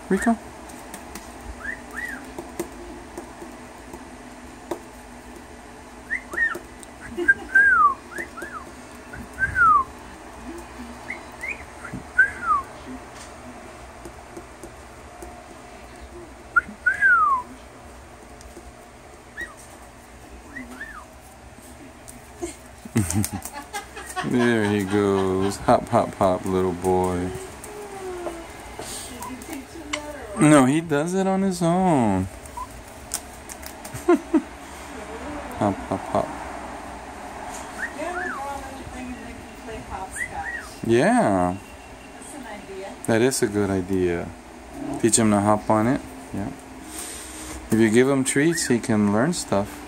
Rico? There he goes. Hop, hop, hop, little boy. No, he does it on his own. Hop, hop, hop. Yeah. That's an idea. That is a good idea. Teach him to hop on it. Yeah. If you give him treats, he can learn stuff.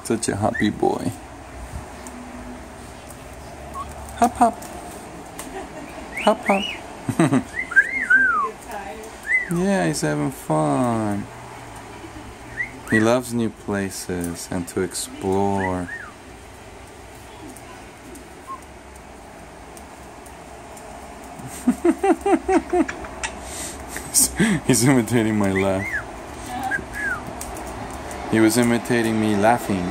Such a happy boy. Hop, hop. Hop, hop. Yeah, he's having fun. He loves new places and to explore. He's imitating my laugh. He was imitating me laughing.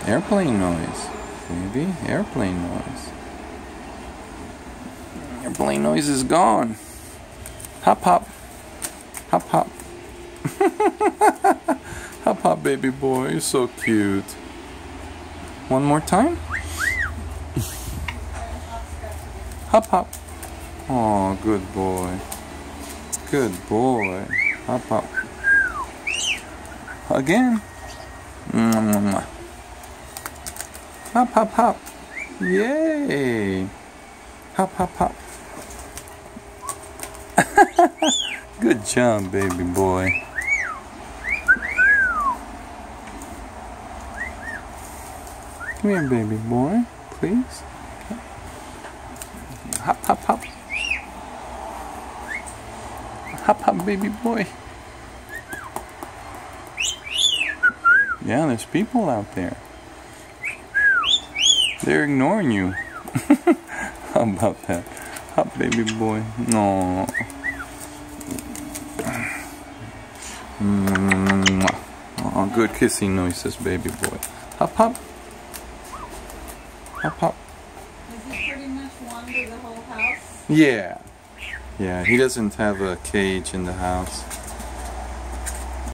Airplane noise. Maybe airplane noise. Airplane noise is gone. Hop hop. Hop hop. Hop hop, baby boy. You're so cute. One more time. Hop hop. Oh, good boy. Good boy. Hop hop. Again. Hop hop hop. Yay. Hop hop hop. Good job, baby boy. Come here, baby boy, please. Okay. Hop, hop, hop. Hop, hop, baby boy. Yeah, there's people out there. They're ignoring you. How about that? Hop, baby boy. No. Oh, good kissing noises, baby boy. Hop, hop. Hop, hop. Does he pretty much wander the whole house? Yeah. Yeah, he doesn't have a cage in the house.